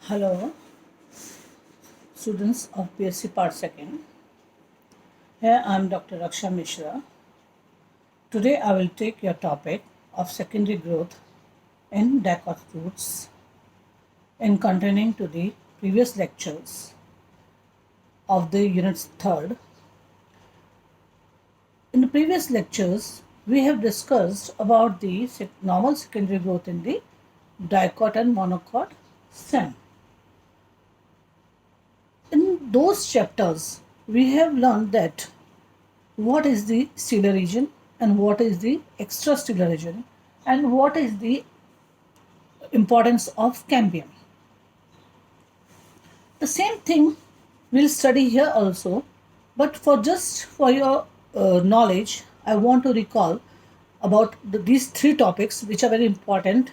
Hello, students of BSc Part 2nd. Here I am Dr. Raksha Mishra. Today I will take your topic of secondary growth in dicot roots in continuing to the previous lectures of the unit 3rd. In the previous lectures, we have discussed about the normal secondary growth in the dicot and monocot stem. In those chapters, we have learned that what is the stellar region and what is the extrastellar region and what is the importance of cambium. The same thing we'll study here also, but for your knowledge, I want to recall about these three topics which are very important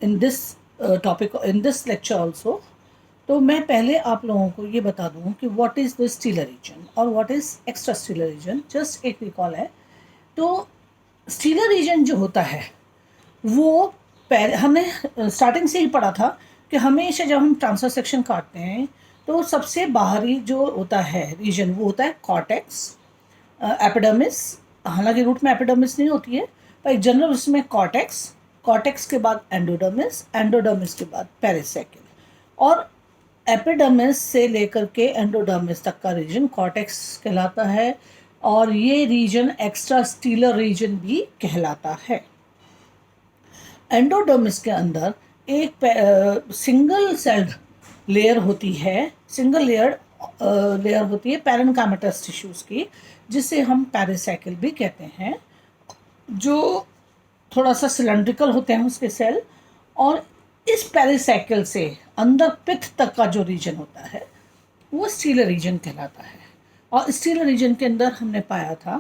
in this topic in this lecture also. तो मैं पहले आप लोगों को ये बता दूं कि what is the stellar region और what is extra stellar region. Just एक रिकॉल है. तो स्टीलर रीजन जो होता है वो हमने स्टार्टिंग से ही पढ़ा था कि हमेशा जब हम ट्रांसफर सेक्शन काटते हैं तो सबसे बाहरी जो होता है रीजन वो होता है कॉर्टेक्स, एपिडर्मिस. हालांकि रूट में एपिडर्मिस नहीं होती है पर जनरल उसमें कॉर्टेक्स के बाद एंडोडर्मिस के बाद पेरिसाइकिल, और एपिडर्मिस से लेकर के एंडोडर्मिस तक का रीजन कॉर्टेक्स कहलाता है और ये रीजन एक्स्ट्रा स्टीलर रीजन भी कहलाता है. एंडोडर्मिस के अंदर एक सिंगल सेल्ड लेयर होती है, सिंगल लेयर होती है पैरेन्काइमेटस टिश्यूज़ की, जिसे हम पेरिसाइकिल भी कहते हैं, जो थोड़ा सा सिलेंड्रिकल होते हैं उसके सेल. और इस पेरिसाइकिल से अंदर पित्त तक का जो रीजन होता है वो स्टीलर रीजन कहलाता है. और स्टीलर रीजन के अंदर हमने पाया था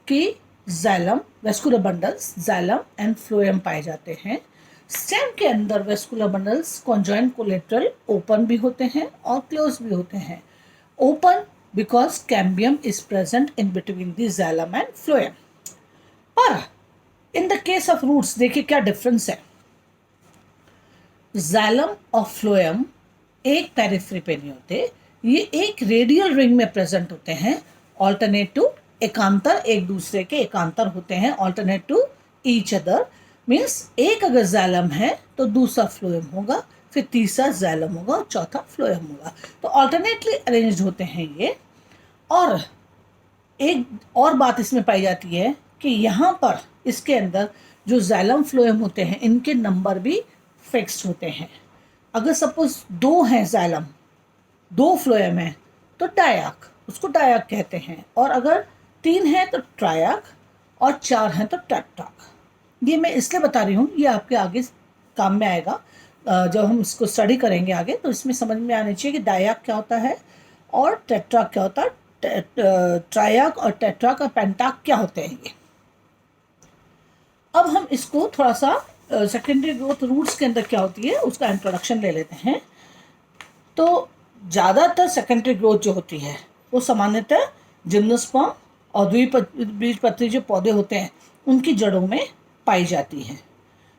कि xylem, vascular bundles, xylem and phloem पाए जाते हैं. स्टेम के अंदर vascular bundles conjoint collateral open भी होते हैं और क्लोज भी होते हैं. Open because cambium is present in between the xylem and phloem. पर in the case of roots देखिए क्या डिफरेंस है. जाइलम और फ्लोएम एक पेरिफेरी पे नहीं होते, ये एक रेडियल रिंग में प्रेजेंट होते हैं. ऑल्टरनेट टू एकांतर, एक दूसरे के एकांतर होते हैं, alternate to each other. Means एक अगर जाइलम है तो दूसरा फ्लोएम होगा, फिर तीसरा जाइलम होगा और चौथा फ्लोएम होगा. तो ऑल्टरनेटली अरेंज्ड होते हैं ये. और एक और बात इसमें पाई जाती है कि यहाँ पर इसके अंदर जो जाइलम फ्लोएम होते हैं इनके नंबर भी फिक्स्ड होते हैं. अगर सपोज 2 हैं जाइलम, 2 फ्लोएम है तो डायाक, उसको डायाक कहते हैं. और अगर 3 हैं तो ट्रायाक और 4 हैं तो टेट्राक. ये मैं इसलिए बता रही हूँ, ये आपके आगे काम में आएगा जब हम इसको स्टडी करेंगे आगे, तो इसमें समझ में आना चाहिए कि डायाक क्या होता है और टेट्राक क्या होता है. ट्रायाक और टेट्राक और पेंटाक क्या होते हैं ये. अब हम इसको थोड़ा सा सेकेंडरी ग्रोथ रूट्स के अंदर क्या होती है उसका इंट्रोडक्शन ले लेते हैं. तो ज़्यादातर सेकेंडरी ग्रोथ जो होती है वो सामान्यतः जिम्नोस्पर्म और द्विबीजपत्री जो पौधे होते हैं उनकी जड़ों में पाई जाती है.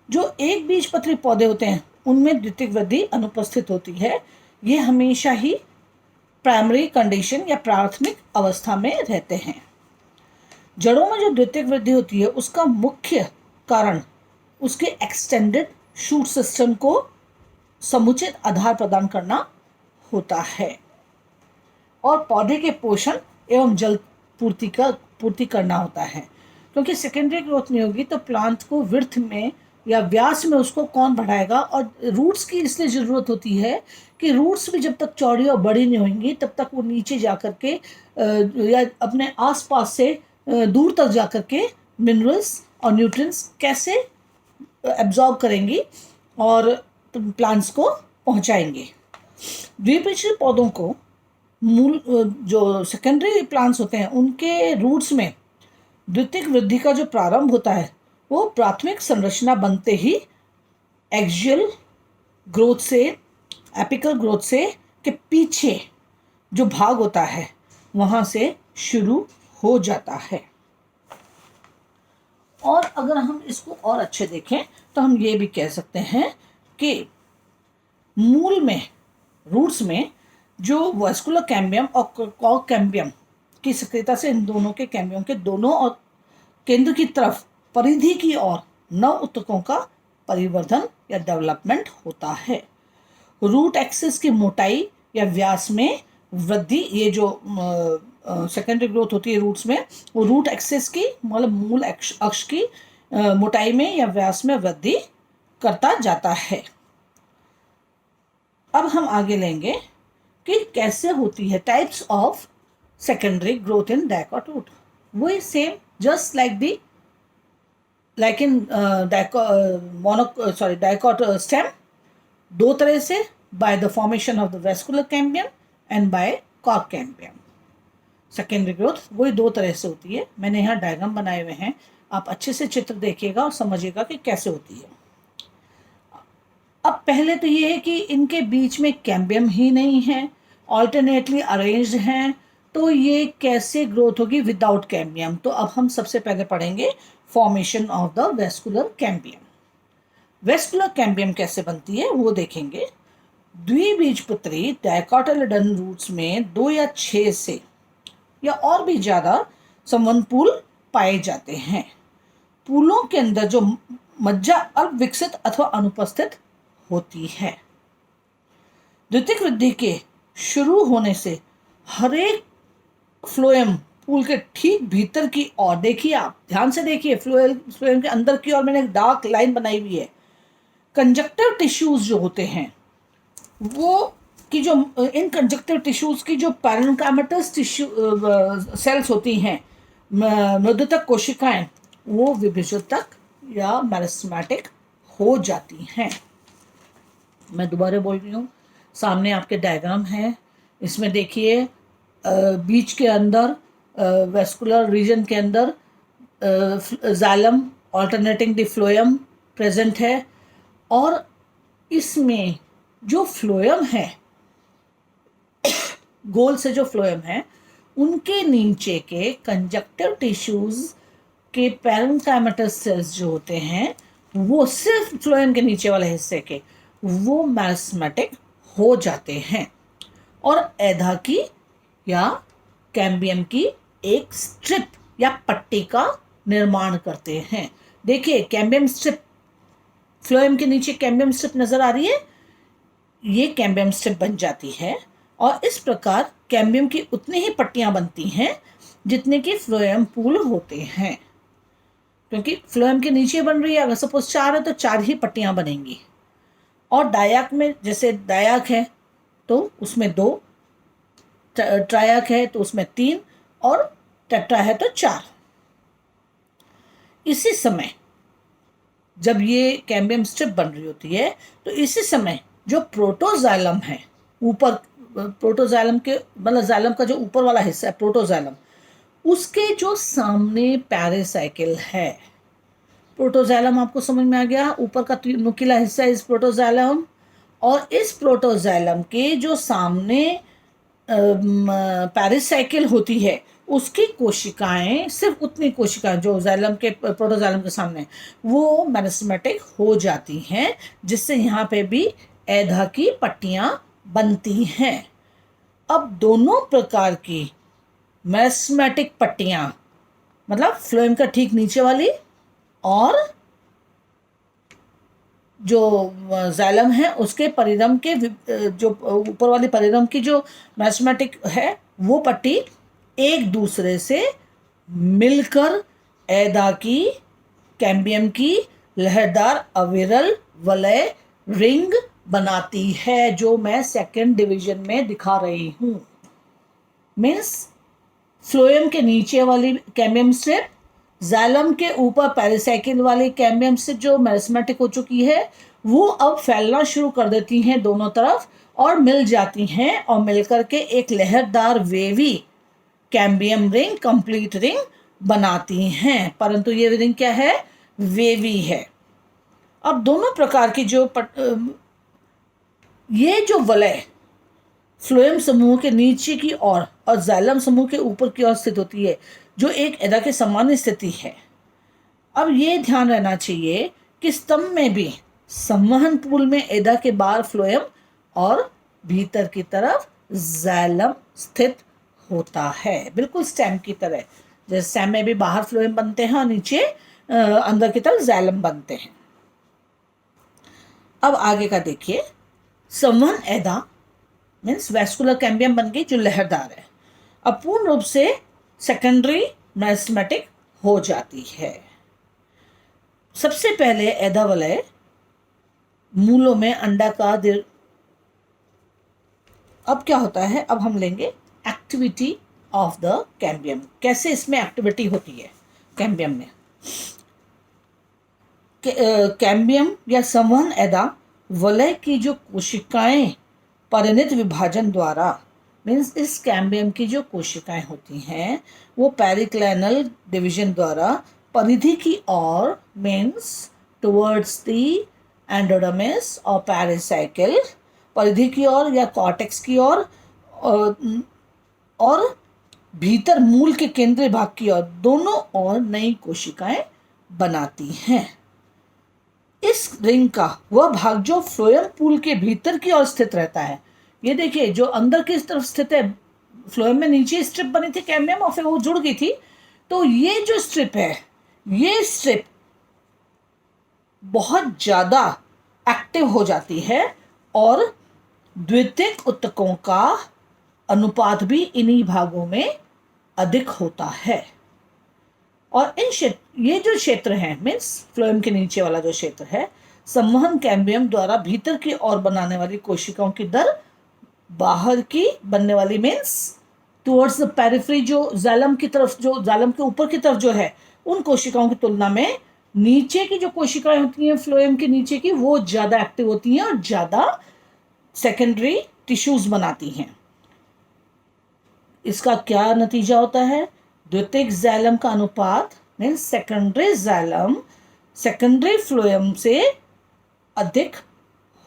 जो एक बीजपत्री पौधे होते हैं उनमें द्वितीयक वृद्धि अनुपस्थित होती है. ये हमेशा ही प्राइमरी कंडीशन या प्राथमिक अवस्था में रहते हैं. जड़ों में जो द्वितीयक वृद्धि होती है उसका मुख्य कारण उसके एक्सटेंडेड शूट सिस्टम को समुचित आधार प्रदान करना होता है और पौधे के पोषण एवं जल पूर्ति करना होता है. क्योंकि सेकेंडरी ग्रोथ नहीं होगी तो प्लांट को विड्थ में या व्यास में उसको कौन बढ़ाएगा. और रूट्स की इसलिए ज़रूरत होती है कि रूट्स भी जब तक चौड़ी और बड़ी नहीं होंगी तब तक वो नीचे जा कर के या अपने आसपास से दूर तक जा कर के मिनरल्स और न्यूट्रिएंट्स कैसे एब्जॉर्ब करेंगी और प्लांट्स को पहुंचाएंगे. द्विबीजपत्री पौधों को मूल जो सेकेंडरी प्लांट्स होते हैं उनके रूट्स में द्वितीयक वृद्धि का जो प्रारंभ होता है वो प्राथमिक संरचना बनते ही एक्सियल ग्रोथ से, एपिकल ग्रोथ से के पीछे जो भाग होता है वहाँ से शुरू हो जाता है. और अगर हम इसको और अच्छे देखें तो हम ये भी कह सकते हैं कि मूल में, रूट्स में जो वेस्कुलर कैम्बियम और कॉर्क कैम्बियम की सक्रियता से इन दोनों के कैम्बियम के दोनों और केंद्र की तरफ परिधि की ओर नव ऊतकों का परिवर्धन या डेवलपमेंट होता है। रूट एक्सिस की मोटाई या व्यास में वृद्धि, ये जो सेकेंडरी ग्रोथ होती है रूट्स में, वो रूट एक्सिस की मतलब मूल अक्ष की मोटाई में या व्यास में वृद्धि करता जाता है। अब हम आगे लेंगे कि कैसे होती है types of secondary growth in dicot root. वही same just like in dicot stem, दो तरह से, by the formation of the vascular cambium and by cork cambium. Secondary growth वही दो तरह से होती है। मैंने यहाँ डायग्राम बनाए हुए हैं, आप अच्छे से चित्र देखिएगा और समझिएगा कि कैसे होती है। अब पहले तो ये है कि इनके बीच में कैम्बियम ही नहीं है, ऑल्टरनेटली अरेंज्ड हैं, तो ये कैसे ग्रोथ होगी विदाउट कैम्बियम। तो अब हम सबसे पहले पढ़ेंगे formation of the vascular cambium. Vascular cambium कैसे बनती है वो देखेंगे। द्विबीजपत्री डाइकोटिलेडन रूट्स में 2 या 6 से या और भी ज़्यादा संवहन पुल पाए जाते हैं। पुलों के अंदर जो मज्जा अल्प विकसित अथवा अनुपस्थित होती है। द्वितीयक वृद्धि के शुरू होने से हरेक फ्लोएम पुल के ठीक भीतर की ओर, देखिए आप ध्यान से देखिए, फ्लोएम के अंदर की ओर मैंने एक डार्क लाइन बनाई हुई है। कंजक्टिव टिश्यूज जो होते हैं वो की जो इन कंजक्टिव टिश्यूज की जो पैरेन्काइमेटस टिश्यू सेल्स होती हैं, मृदुतक कोशिकाएं, वो विभेजोतक या मेरिस्टेमेटिक हो जाती हैं। मैं दोबारा बोल रही हूँ, सामने आपके डायग्राम है, इसमें देखिए बीच के अंदर वेस्कुलर रीजन के अंदर xylem alternating the phloem present है, और इसमें जो फ्लोएम है, गोल से जो फ्लोएम है, उनके नीचे के कंजक्टिव टिश्यूज के पैरेन्काइमेटस सेल्स जो होते हैं, वो सिर्फ फ्लोएम के नीचे वाले हिस्से के, वो मेरिस्टेमेटिक हो जाते हैं और एधा की या कैम्बियम की एक स्ट्रिप या पट्टी का निर्माण करते हैं। देखिए कैम्बियम स्ट्रिप, फ्लोएम के नीचे कैम्बियम स्ट्रिप नजर आ रही है, ये कैम्बियम स्ट्रिप बन जाती है और इस प्रकार कैम्बियम की उतनी ही पट्टियां बनती हैं जितने की फ्लोएम पूल होते हैं। क्योंकि फ्लोएम के नीचे बन रही है, अगर सपोज 4 है तो 4 ही पट्टियां बनेंगी। और डायक में जैसे डायक है तो उसमें 2, ट्रायक है तो उसमें 3 और टेट्रा है तो 4। इसी समय जब ये कैम्बियम स्ट्रिप बन रही होती है तो इसी समय जो प्रोटोजाइलम है, ऊपर प्रोटोजाइलम के मतलब जाइलम का जो ऊपर वाला हिस्सा है प्रोटोजाइलम, उसके जो सामने पैरासाइकिल है, प्रोटोजाइलम आपको समझ में आ गया, ऊपर का नुकीला हिस्सा इस प्रोटोजाइलम, और इस प्रोटोजाइलम के जो सामने पैरासाइकिल होती है उसकी कोशिकाएं, सिर्फ उतनी कोशिकाएं जो जाइलम के प्रोटोजाइलम के सामने, वो मेरिस्टेमेटिक हो जाती हैं, जिससे यहाँ पे भी एधा की पट्टियां बनती हैं। अब दोनों प्रकार की मेरिस्टेमेटिक पट्टियां, मतलब फ्लोएम का ठीक नीचे वाली और जो जाइलम है उसके परिधम के जो ऊपर वाली परिधम की जो मेरिस्टेमेटिक है वो पट्टी एक दूसरे से मिलकर एधा की कैम्बियम की लहरदार अविरल वलय रिंग बनाती है, जो मैं सेकंड डिवीजन में दिखा रही हूँ। मीन्स फ्लोएम के नीचे वाली कैम्बियम स्ट्रिप, जाइलम के ऊपर पैरासाइकिल वाली कैम्बियम स्ट्रिप जो मेरिस्टेमेटिक हो चुकी है, वो अब फैलना शुरू कर देती हैं दोनों तरफ और मिल जाती हैं और मिलकर के एक लहरदार wavy cambium ring, complete ring बनाती हैं। परंतु ये रिंग क्या है? वेवी है। अब दोनों प्रकार की जो ये जो वलय फ्लोएम समूह के नीचे की ओर और जाइलम समूह के ऊपर की ओर स्थित होती है, जो एक एधा के सामान्य स्थिति है। अब ये ध्यान रहना चाहिए कि स्तंभ में भी संवहन पूल में एधा के बाहर फ्लोएम और भीतर की तरफ जाइलम स्थित होता है, बिल्कुल स्टेम की तरह। जैसे स्टेम में भी बाहर फ्लोएम बनते हैं और नीचे अंदर की तरफ जाइलम बनते हैं। अब आगे का देखिए, संवहन एदा मीन्स वैस्कुलर कैम्बियम बन गई जो लहरदार है, अब पूर्ण रूप से सेकेंडरी मेरिस्टेमेटिक हो जाती है। सबसे पहले एदा वलय मूलों में अंडाकार। अब क्या होता है, अब हम लेंगे एक्टिविटी ऑफ द कैम्बियम, कैसे इसमें एक्टिविटी होती है कैम्बियम में। कैम्बियम या संवहन एदा वलय की जो कोशिकाएं परिणत विभाजन द्वारा मीन्स इस कैम्बियम की जो कोशिकाएं होती हैं वो पेरिक्लिनल डिवीजन द्वारा परिधि की ओर मीन्स टुवर्ड्स द एंडोडर्मिस और पेरिसाइकिल, परिधि की ओर या कॉर्टेक्स की ओर और भीतर मूल के केंद्रीय भाग की ओर, दोनों ओर नई कोशिकाएं बनाती हैं। इस रिंग का वह भाग जो फ्लोएम पूल के भीतर की ओर स्थित रहता है, ये देखिए जो अंदर की तरफ स्थित है, फ्लोएम में नीचे स्ट्रिप बनी थी कैम्बियम और फिर वो जुड़ गई थी, तो ये जो स्ट्रिप है, ये स्ट्रिप बहुत ज़्यादा एक्टिव हो जाती है और द्वितीयक ऊतकों का अनुपात भी इन्हीं भागों में अधिक होता है। और इन क्षेत्र, ये जो क्षेत्र है मीन्स फ्लोएम के नीचे वाला जो क्षेत्र है, संवहन कैम्बियम द्वारा भीतर की ओर बनाने वाली कोशिकाओं की दर बाहर की बनने वाली मीन्स टुवर्ड्स द पेरिफेरी, जो जाइलम की तरफ, जो जाइलम के ऊपर की तरफ जो है, उन कोशिकाओं की तुलना में नीचे की जो कोशिकाएं होती हैं फ्लोएम के नीचे की, वो ज़्यादा एक्टिव होती हैं और ज़्यादा सेकेंडरी टिश्यूज बनाती हैं। इसका क्या नतीजा होता है, द्वितीयक जाइलम का अनुपात means secondary xylem secondary phloem से अधिक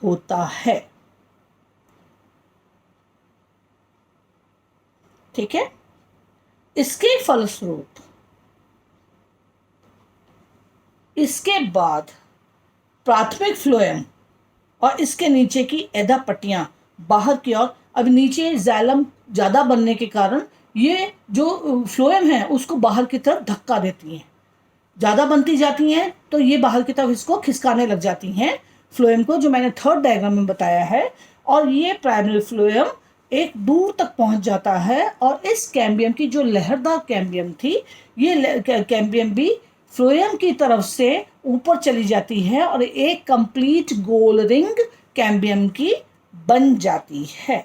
होता है। ठीक है, इसके फलस्वरूप इसके बाद प्राथमिक फ्लोएम और इसके नीचे की एदा पट्टियां बाहर की ओर, अब नीचे जाइलम ज़्यादा बनने के कारण ये जो फ्लोएम है उसको बाहर की तरफ धक्का देती हैं, ज़्यादा बनती जाती हैं तो ये बाहर की तरफ इसको खिसकाने लग जाती हैं फ्लोएम को, जो मैंने थर्ड डायग्राम में बताया है। और ये प्राइमरी फ्लोएम एक दूर तक पहुंच जाता है और इस कैम्बियम की जो लहरदार कैम्बियम थी, ये कैम्बियम भी फ्लोएम की तरफ से ऊपर चली जाती है और एक कंप्लीट गोल रिंग कैम्बियम की बन जाती है।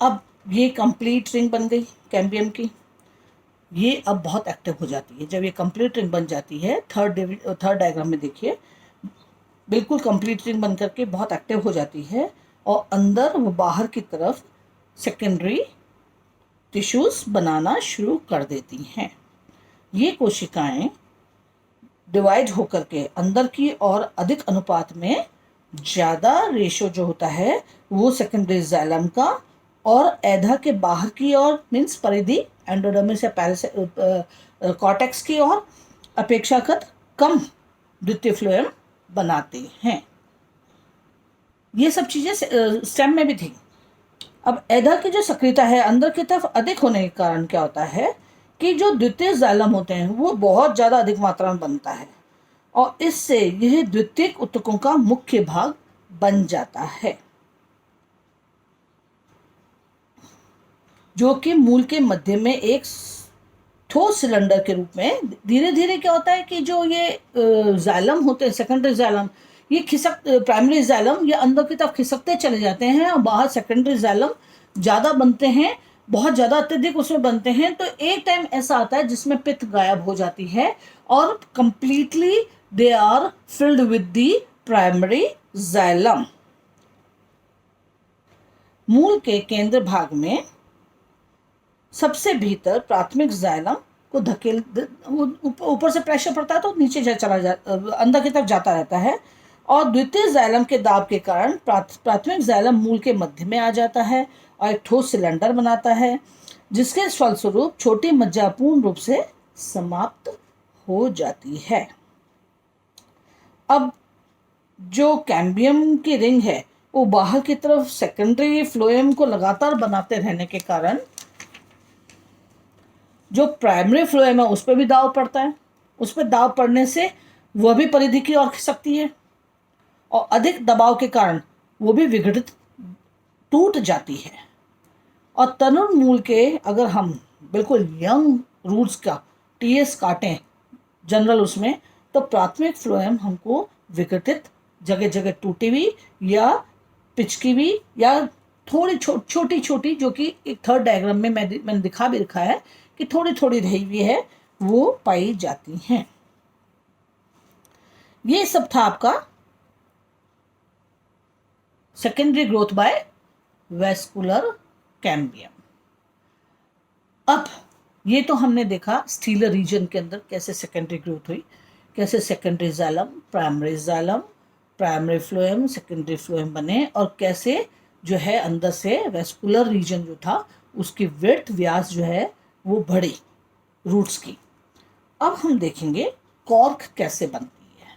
अब ये कंप्लीट रिंग बन गई कैम्बियम की, ये अब बहुत एक्टिव हो जाती है। जब ये कंप्लीट रिंग बन जाती है, थर्ड डायग्राम में देखिए, बिल्कुल कंप्लीट रिंग बन करके बहुत एक्टिव हो जाती है और अंदर वो बाहर की तरफ सेकेंडरी टिश्यूज बनाना शुरू कर देती हैं। ये कोशिकाएं डिवाइड होकर के अंदर की और अधिक अनुपात में ज़्यादा रेशो जो होता है वो सेकेंडरी जाइलम का और एधा के बाहर की ओर मीन्स परिधि एंडोडर्मिस या कॉर्टेक्स की ओर अपेक्षाकृत कम द्वितीय फ्लोएम बनाते हैं। ये सब चीज़ें स्टेम में भी थी। अब एधा की जो सक्रियता है अंदर की तरफ अधिक होने के कारण क्या होता है कि जो द्वितीय जाइलम होते हैं वो बहुत ज़्यादा अधिक मात्रा में बनता है और इससे यह द्वितीयक ऊतकों का मुख्य भाग बन जाता है, जो कि मूल के मध्य में एक ठोस सिलेंडर के रूप में धीरे धीरे क्या होता है कि जो ये जाइलम होते हैं सेकेंडरी जाइलम, ये प्राइमरी जाइलम ये अंदर की तरफ खिसकते चले जाते हैं और बाहर सेकेंडरी जाइलम ज़्यादा बनते हैं, बहुत ज़्यादा अत्यधिक उसमें बनते हैं। तो एक टाइम ऐसा आता है जिसमें पित्त गायब हो जाती है और completely they are filled with the primary xylem. मूल के केंद्र भाग में सबसे भीतर प्राथमिक जाइलम को धकेल, ऊपर से प्रेशर पड़ता है तो नीचे अंदर की तरफ जाता रहता है और द्वितीय जाइलम के दाब के कारण प्राथमिक जाइलम मूल के मध्य में आ जाता है और एक ठोस सिलेंडर बनाता है, जिसके फलस्वरूप छोटी मज्जा पूर्ण रूप से समाप्त हो जाती है। अब जो कैम्बियम की रिंग है वो बाहर की तरफ सेकेंडरी फ्लोएम को लगातार बनाते रहने के कारण जो प्राइमरी फ्लोएम है उस पर भी दाव पड़ता है। उस पर दाव पड़ने से वह भी परिधि की ओर खिसकती है और अधिक दबाव के कारण वो भी विघटित टूट जाती है। और तरुण मूल के अगर हम बिल्कुल यंग रूट्स का टीएस काटें जनरल उसमें, तो प्राथमिक फ्लोएम हमको विघटित, जगह जगह टूटी हुई या पिचकी हुई या थोड़ी छोटी छोटी, जो कि एक थर्ड डायग्राम में मैंने दिखा भी रखा है कि थोड़ी थोड़ी रही हुई है, वो पाई जाती हैं। ये सब था आपका secondary growth by vascular cambium. अब ये तो हमने देखा स्टीलर रीजन के अंदर कैसे सेकेंडरी ग्रोथ हुई, कैसे secondary xylem, primary phloem, secondary phloem बने, और कैसे जो है अंदर से वेस्कुलर रीजन जो था उसकी विड्थ, व्यास जो है वो बढ़ी रूट्स की। अब हम देखेंगे कॉर्क कैसे बनती है,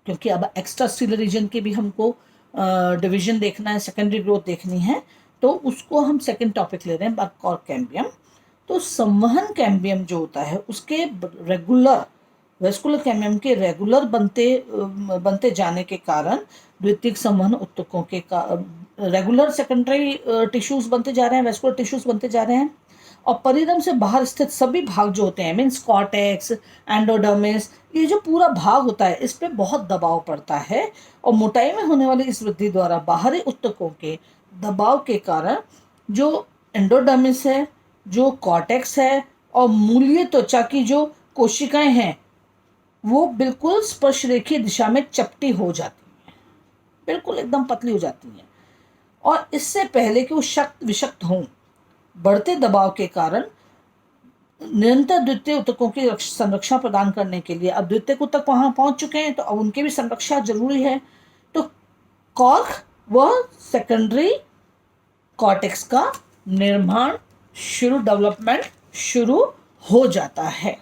क्योंकि अब एक्स्ट्रा स्टीलर रीजन के भी हमको डिवीजन देखना है, सेकेंडरी ग्रोथ देखनी है, तो उसको हम सेकेंड टॉपिक ले रहे हैं, कॉर्क कैम्बियम। तो संवहन कैम्बियम जो होता है उसके रेगुलर, वेस्कुलर कैम्बियम के रेगुलर बनते जाने के कारण द्वितीयक संवहन उत्तकों के रेगुलर सेकेंडरी टिश्यूज बनते जा रहे हैं, वेस्कुलर टिश्यूज बनते जा रहे हैं, और परिधम से बाहर स्थित सभी भाग जो होते हैं, मीन्स कॉर्टेक्स, एंडोडर्मिस, ये जो पूरा भाग होता है इस पे बहुत दबाव पड़ता है, और मोटाई में होने वाली इस वृद्धि द्वारा बाहरी उत्तकों के दबाव के कारण जो एंडोडर्मिस है, जो कॉर्टेक्स है, और मूलीय त्वचा की जो कोशिकाएं हैं वो बिल्कुल स्पर्श रेखीय दिशा में चपटी हो जाती हैं, बिल्कुल एकदम पतली हो जाती हैं। और इससे पहले कि वो शक्त विषक्त हों, बढ़ते दबाव के कारण निरंतर द्वितीय ऊतकों की संरक्षण प्रदान करने के लिए अब द्वितीय ऊतक वहां पहुंच चुके हैं, तो अब उनकी भी संरक्षा जरूरी है। तो कॉर्क व सेकेंडरी कॉर्टेक्स का निर्माण डेवलपमेंट शुरू हो जाता है।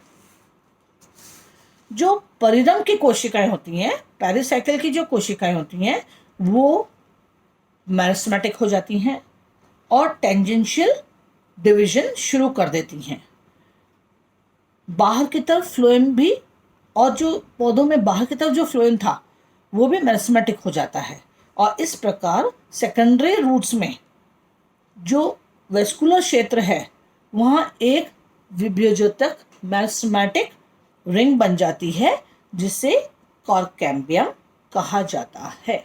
जो परिरंग की कोशिकाएं होती हैं, पेरिसाइकिल की जो कोशिकाएं होती हैं, वो मेरिस्टेमेटिक हो जाती हैं और टेंजेंशियल डिवीजन शुरू कर देती हैं। बाहर की तरफ फ्लोएम भी, और जो पौधों में बाहर की तरफ जो फ्लोएम था वो भी मेरिस्टेमेटिक हो जाता है, और इस प्रकार सेकेंडरी रूट्स में जो वेस्कुलर क्षेत्र है वहाँ एक विभेजोतक मेरिस्टेमेटिक रिंग बन जाती है, जिसे कॉर्क कैम्बियम कहा जाता है।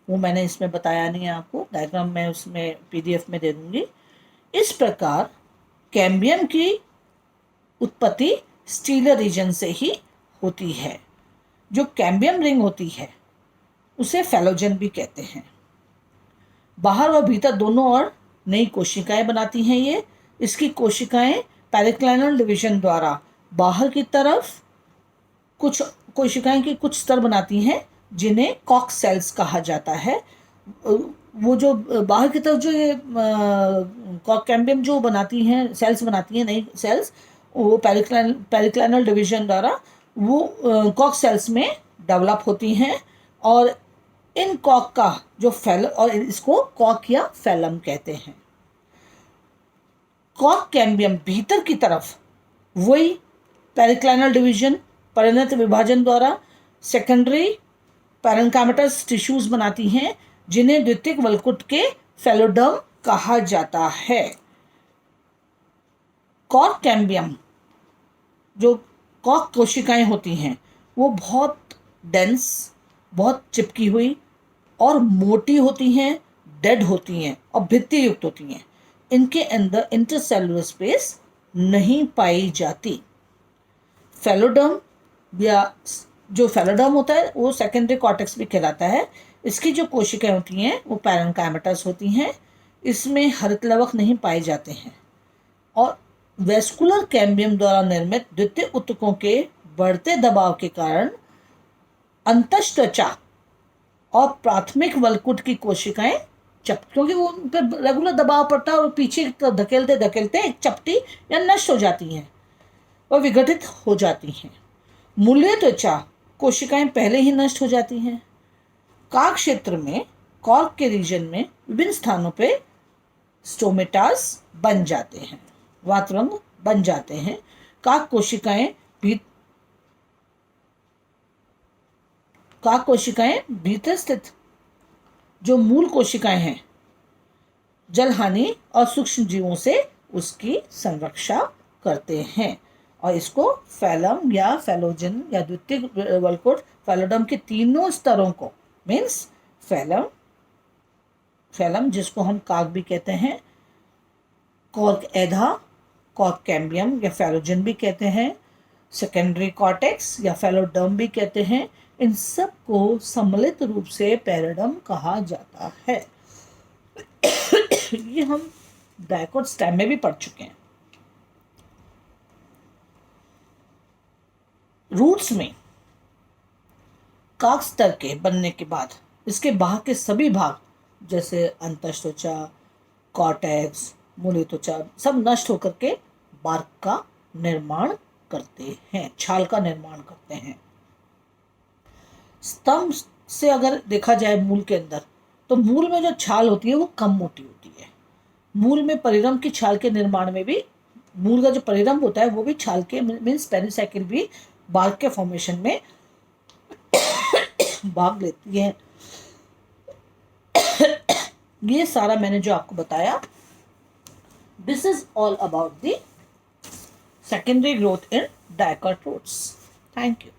वो मैंने इसमें बताया नहीं है आपको, डायग्राम मैं उसमें पीडीएफ में दे दूंगी। इस प्रकार कैम्बियम की उत्पत्ति स्टीलर रीजन से ही होती है। जो कैम्बियम रिंग होती है उसे फैलोजन भी कहते हैं। बाहर व भीतर दोनों ओर नई कोशिकाएं बनाती हैं ये। इसकी कोशिकाएं पेरिक्लाइनल डिवीजन द्वारा बाहर की तरफ कुछ कोशिकाएं की कुछ स्तर बनाती हैं, जिन्हें कॉक सेल्स कहा जाता है। वो जो बाहर की तरफ जो ये कॉक कैम्बियम जो बनाती हैं, सेल्स बनाती हैं, नई सेल्स, वो पेरिक्लाइनल डिवीजन द्वारा वो कॉक सेल्स में डेवलप होती हैं, और इन कॉक का जो और इसको कॉक या फैलम कहते हैं। कॉक कैम्बियम भीतर की तरफ वही पेरिक्लाइनल डिवीजन, परिणत विभाजन द्वारा सेकेंडरी पैरेन्काइमेटस टिश्यूज बनाती हैं, जिन्हें द्वितीयक वल्कुट के फैलोडर्म कहा जाता है। कॉर्क कैम्बियम जो कॉक कोशिकाएं होती हैं वो बहुत डेंस, बहुत चिपकी हुई और मोटी होती हैं, डेड होती हैं और भित्ति युक्त होती हैं। इनके अंदर इंटरसेलुलर स्पेस नहीं पाई जाती। फैलोडर्म या जो फैलोडर्म होता है वो सेकेंडरी कॉर्टेक्स भी कहलाता है। इसकी जो कोशिकाएं होती हैं वो पैरेन्काइमेटस होती हैं। इसमें हरितलवक नहीं पाए जाते हैं, और वेस्कुलर कैम्बियम द्वारा निर्मित द्वितीय ऊतकों के बढ़ते दबाव के कारण अंतःत्वचा और प्राथमिक वल्कुट की कोशिकाएं क्योंकि वो उन पर रेगुलर दबाव पड़ता है और पीछे धकेलते धकेलते एक चपटी या नष्ट हो जाती हैं और विघटित हो जाती हैं। मूल्य त्वचा कोशिकाएं पहले ही नष्ट हो जाती हैं। काक क्षेत्र में, कॉर्क के रीजन में विभिन्न स्थानों पे स्टोमेटास बन जाते हैं, वातरंग बन जाते हैं। काक कोशिकाएं भी काक कोशिकाएं भीतर स्थित जो मूल कोशिकाएं हैं, जल हानि और सूक्ष्म जीवों से उसकी संरक्षा करते हैं। और इसको फैलम या फैलोजन या द्वितीय वल्कुट फैलोडम के तीनों स्तरों को, मीन्स फैलम जिसको हम काक भी कहते हैं, कॉर्क एधा, कॉर्क कैम्बियम या फैलोजन भी कहते हैं, सेकेंडरी कॉर्टेक्स या फैलोडर्म भी कहते हैं, इन सब को सम्मिलित रूप से पैराडर्म कहा जाता है। ये हम डायकोट स्टेम में भी पढ़ चुके हैं। रूट्स में काक स्तर के बनने के बाद इसके बाहर के सभी भाग जैसे अंतःत्वचा, कॉर्टेक्स, मूली त्वचा सब नष्ट होकर के बार्क का निर्माण करते हैं, छाल का निर्माण करते हैं। स्तंभ से अगर देखा जाए मूल के अंदर, तो मूल में जो छाल होती है वो कम मोटी होती है। मूल में परिरंभ की छाल के निर्माण में भी, मूल का जो परिरंभ होता है वो भी छाल के, मीन्स पेरिसाइकिल भी बार्क के फॉर्मेशन में भाग लेती है। ये सारा मैंने जो आपको बताया, this is all about the secondary growth in dicot roots. Thank you.